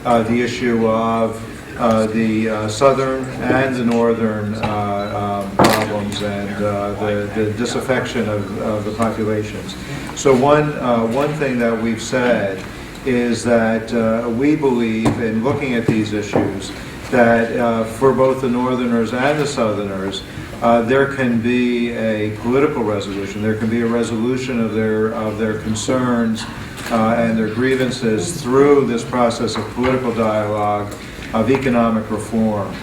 the issue of the southern and the northern problems and the disaffection of the populations. So one thing that we've said is that we believe in looking at these issues that for both the northerners and the southerners, there can be a political resolution. There can be a resolution of their concerns and their grievances through this process of political dialogue, of economic reform.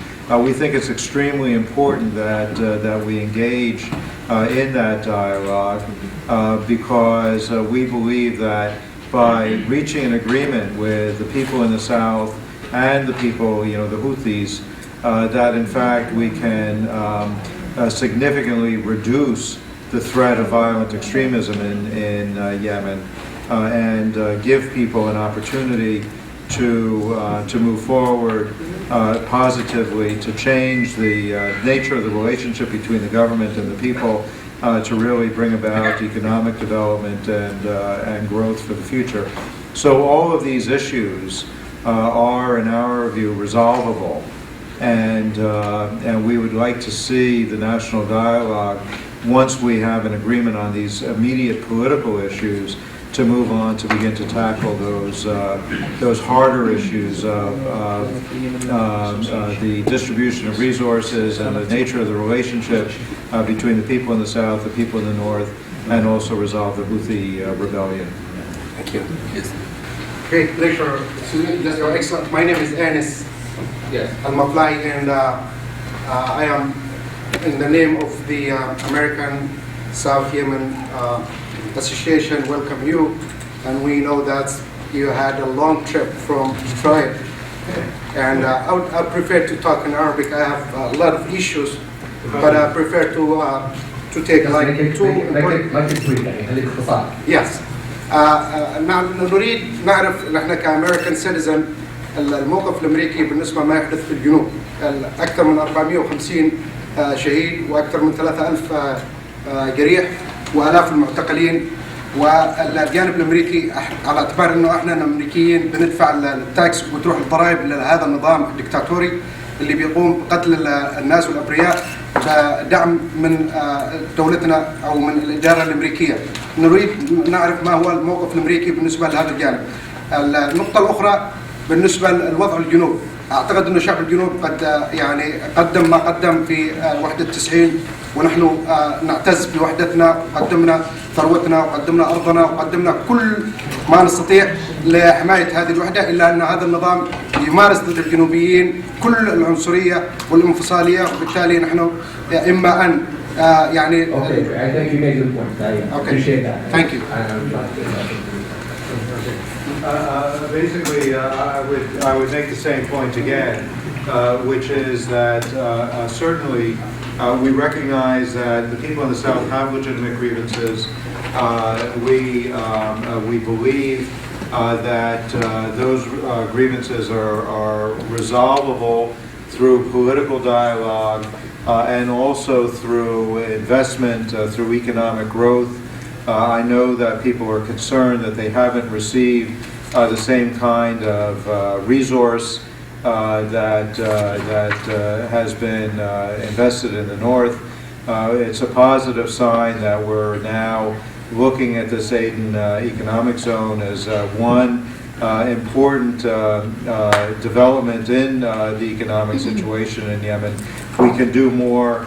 We think it's extremely important that we engage in that dialogue because we believe that by reaching an agreement with the people in the South and the people, the Houthis, that in fact we can significantly reduce the threat of violent extremism in Yemen and give people an opportunity to move forward positively, to change the nature of the relationship between the government and the people, to really bring about economic development and growth for the future. So all of these issues are, in our view, resolvable, and we would like to see the national dialogue, once we have an agreement on these immediate political issues, to move on to begin to tackle those harder issues of the distribution of resources and the nature of the relationship between the people in the South, the people in the North, and also resolve the Houthi rebellion. Thank you. Yes. Great pleasure. You're excellent. My name is Ernest Al-Maflai, and I am in the name of the American South Yemen Association. Welcome you, and we know that you had a long trip from Detroit, and I prefer to talk in Arabic. I have a lot of issues, but I prefer to take like Yes. نريد نعرف نحن كأمريكان سيتيزن الموقف الأمريكي بالنسبة ما يحدث في الجنوب. أكثر من 450 شهيد وأكثر من 3000 جريح وآلاف المعتقلين، والجانب الأمريكي على اعتبار أنه إحنا الأمريكيين بندفع التاكس وتروح الضرائب لهذا النظام الدكتاتوري اللي بيقوم بقتل الناس والأبرياء بدعم من دولتنا أو من الإدارة الأمريكية. نريد نعرف ما هو الموقف الأمريكي بالنسبة لهذا الجانب. النقطة الأخرى بالنسبة للوضع الجنوب، أعتقد أن شعب الجنوب قد قدم ما قدم في وحدة 90، ونحن نعتز بوحدتنا، وقدمنا ثروتنا وقدمنا أرضنا وقدمنا كل ما نستطيع لحماية هذه الوحدة، إلا أن هذا النظام يمارس ضد الجنوبيين كل العنصرية والانفصالية، وبالتالي نحن إما أن يعني Okay, I think you made a good point. I appreciate that. Thank you. Basically, I would make the same point again, which is that certainly we recognize that the people in the South have legitimate grievances. We believe that those grievances are resolvable through political dialogue and also through investment, through economic growth. I know that people are concerned that they haven't received the same kind of resource that has been invested in the North. It's a positive sign that we're now looking at this Aden economic zone as one important development in the economic situation in Yemen. We can do more.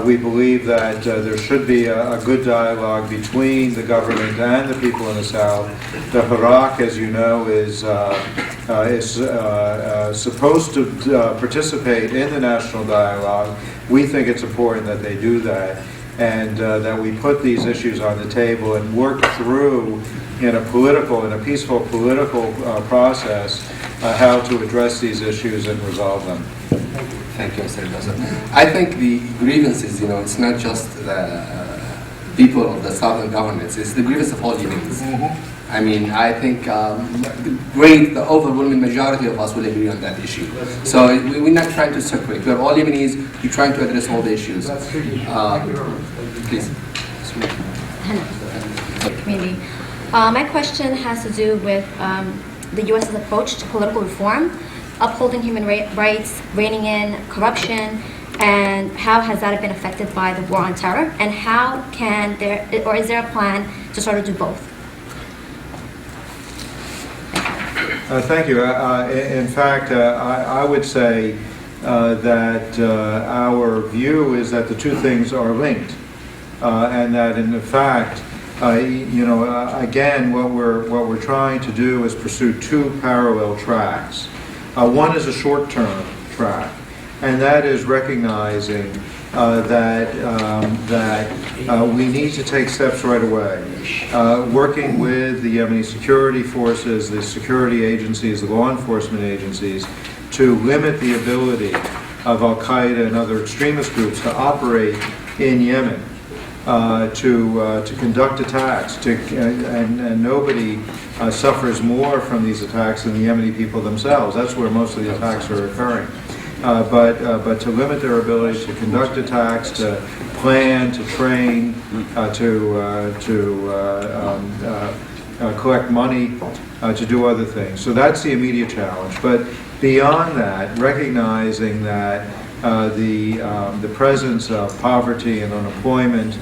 We believe that there should be a good dialogue between the government and the people in the South. The Hirak, as you know, is supposed to participate in the national dialogue. We think it's important that they do that, and that we put these issues on the table and work through in a peaceful political process how to address these issues and resolve them. Thank you, Mr. Nasser. I think the grievances, it's not just the people of the southern governments, it's the grievance of all Yemenis. I mean, I think the overwhelming majority of us will agree on that issue. So we're not trying to separate. We're all Yemenis, we're trying to address all the issues. Please. Community. My question has to do with the U.S.'s approach to political reform, upholding human rights, reining in corruption, and how has that been affected by the war on terror? And how can there, or is there a plan to sort of do both? Thank you. In fact, I would say that our view is that the two things are linked, and that in fact, again, what we're trying to do is pursue two parallel tracks. One is a short-term track, and that is recognizing that we need to take steps right away, working with the Yemeni security forces, the security agencies, the law enforcement agencies, to limit the ability of Al-Qaeda and other extremist groups to operate in Yemen, to conduct attacks, and nobody suffers more from these attacks than the Yemeni people themselves. That's where most of the attacks are occurring. But to limit their ability to conduct attacks, to plan, to train, to collect money, to do other things. So that's the immediate challenge. But beyond that, recognizing that the presence of poverty and unemployment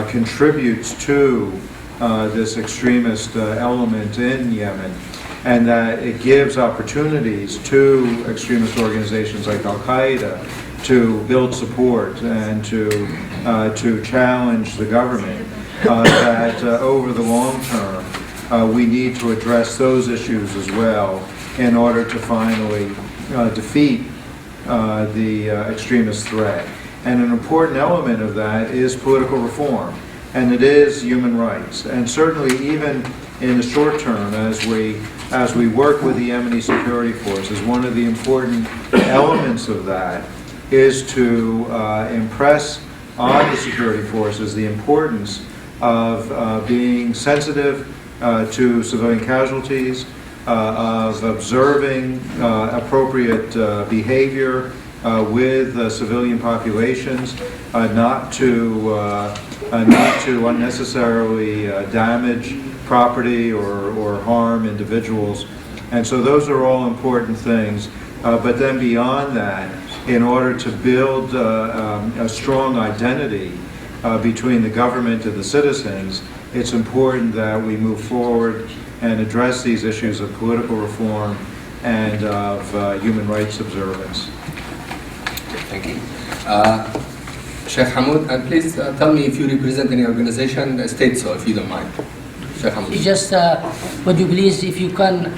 contributes to this extremist element in Yemen, and that it gives opportunities to extremist organizations like Al-Qaeda to build support and to challenge the government, that over the long term we need to address those issues as well in order to finally defeat the extremist threat. And an important element of that is political reform, and it is human rights. And certainly even in the short term, as we work with the Yemeni security forces, one of the important elements of that is to impress on the security forces the importance of being sensitive to civilian casualties, of observing appropriate behavior with civilian populations, not to unnecessarily damage property or harm individuals. And so those are all important things. But then beyond that, in order to build a strong identity between the government and the citizens, it's important that we move forward and address these issues of political reform and of human rights observance. Thank you. Sheikh Hamoud, and please tell me if you represent any organization, state so if you don't mind. Sheikh Hamoud. Just would you please, if you can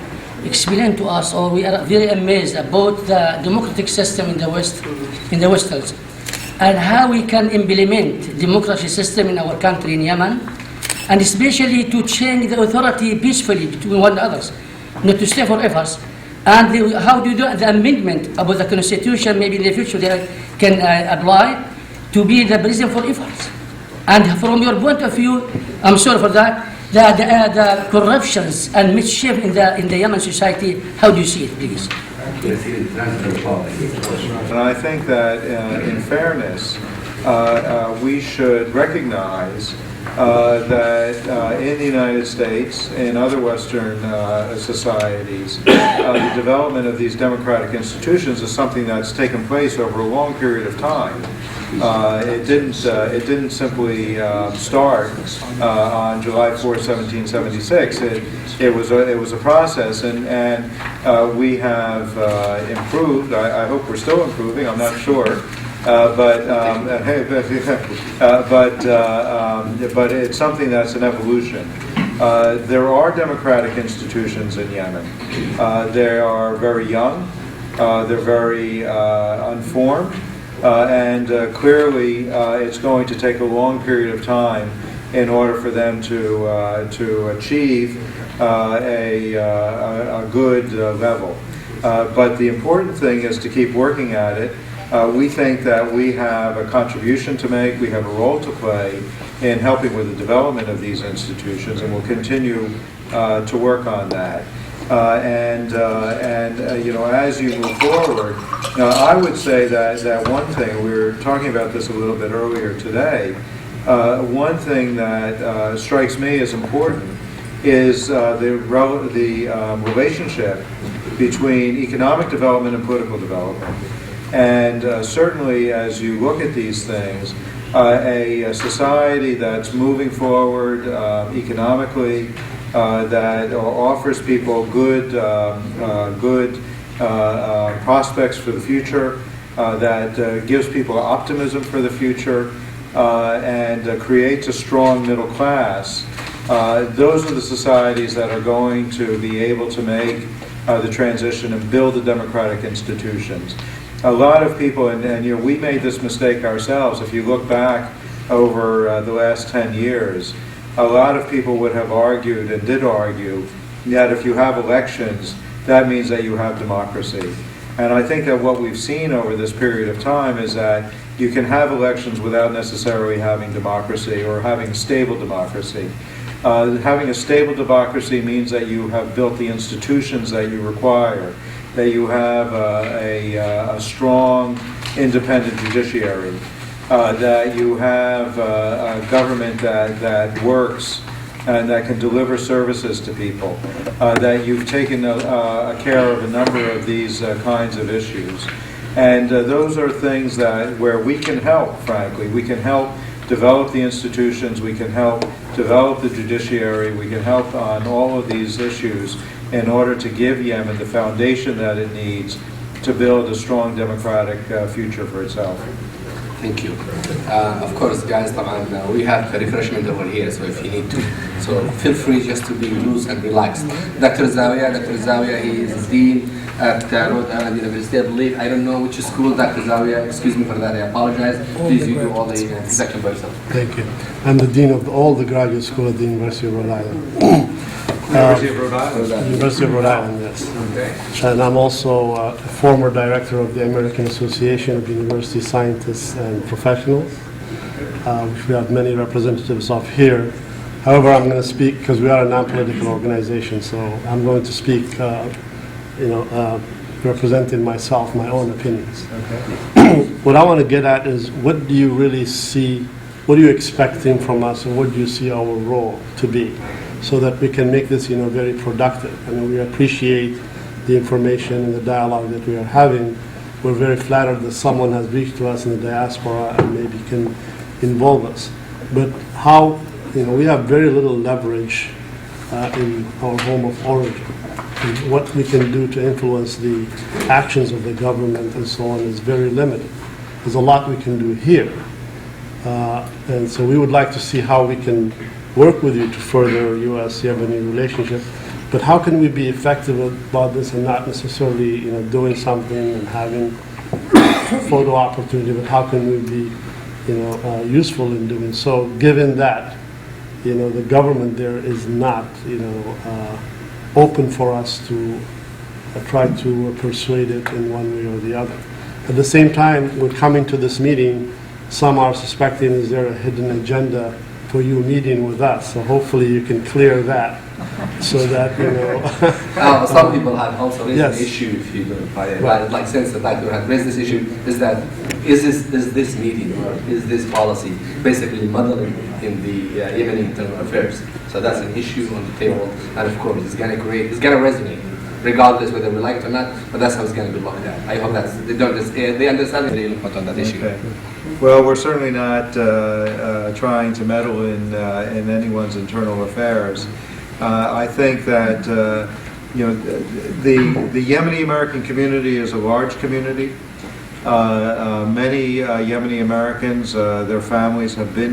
explain to us, or we are very amazed about the democratic system in the West, in the Westerns, and how we can implement democracy system in our country in Yemen, and especially to change the authority peacefully between one others, not to stay forever. And how do you do the amendment about the constitution? Maybe in the future they can apply to be the president for efforts. And from your point of view, I'm sorry for that, the corruptions and mischief in the Yemen society, how do you see it, please? And I think that in fairness, we should recognize that in the United States, in other Western societies, the development of these democratic institutions is something that's taken place over a long period of time. It didn't simply start on July 4th, 1776. It was a process, and we have improved. I hope we're still improving. I'm not sure. But it's something that's an evolution. There are democratic institutions in Yemen. They are very young. They're very unformed, and clearly it's going to take a long period of time in order for them to achieve a good level. But the important thing is to keep working at it. We think that we have a contribution to make, we have a role to play in helping with the development of these institutions, and we'll continue to work on that. As you move forward, I would say that one thing, we were talking about this a little bit earlier today, one thing that strikes me as important is the relationship between economic development and political development. And certainly as you look at these things, a society that's moving forward economically, that offers people good prospects for the future, that gives people optimism for the future, and creates a strong middle class. Those are the societies that are going to be able to make the transition and build the democratic institutions. A lot of people, and you know, we made this mistake ourselves. If you look back over the last 10 years, a lot of people would have argued and did argue that if you have elections, that means that you have democracy. And I think that what we've seen over this period of time is that you can have elections without necessarily having democracy or having stable democracy. Having a stable democracy means that you have built the institutions that you require, that you have a strong, independent judiciary, that you have a government that works and that can deliver services to people, that you've taken care of a number of these kinds of issues. And those are things that where we can help, frankly. We can help develop the institutions, we can help develop the judiciary, we can help on all of these issues in order to give Yemen the foundation that it needs to build a strong democratic future for itself. Thank you. Of course, guys, we have a refreshment over here, so if you need to. So feel free just to be loose and relaxed. Dr. Zawiya, he is Dean at Rhode Island University, I believe. I don't know which school, Dr. Zawiya, excuse me for that, I apologize. Please, you do all the introduction by yourself. Thank you. I'm the Dean of all the graduate school at the University of Rhode Island. University of Rhode Island? University of Rhode Island, yes. Okay. And I'm also a former director of the American Association of University Scientists and Professionals, which we have many representatives of here. However, I'm going to speak, because we are a non-political organization, so I'm going to speak, representing myself, my own opinions. Okay. What I want to get at is, what do you really see, what are you expecting from us, and what do you see our role to be, so that we can make this, very productive. I mean, we appreciate the information and the dialogue that we are having. We're very flattered that someone has reached to us in the diaspora and maybe can involve us. But how, we have very little leverage in our home of origin. And what we can do to influence the actions of the government and so on is very limited. There's a lot we can do here. And so we would like to see how we can work with you to further U.S.-Yemeni relationship. But how can we be effective about this and not necessarily, doing something and having photo opportunity, but how can we be, useful in doing so, given that, the government there is not, open for us to try to persuade it in one way or the other. At the same time, we're coming to this meeting, some are suspecting, is there a hidden agenda for you meeting with us? So hopefully you can clear that, so that, some people have also raised Yes. the issue, if you don't Right. like since the doctor had raised this issue, is that is this meeting or is this policy basically muddling in the Yemeni internal affairs? So that's an issue on the table, and of course it's going to resonate, regardless whether we like it or not. But that's how it's going to be looked at. I hope they understand the real input on that issue. Okay. Well, we're certainly not trying to meddle in anyone's internal affairs. I think that the Yemeni American community is a large community. Many Yemeni Americans, their families have been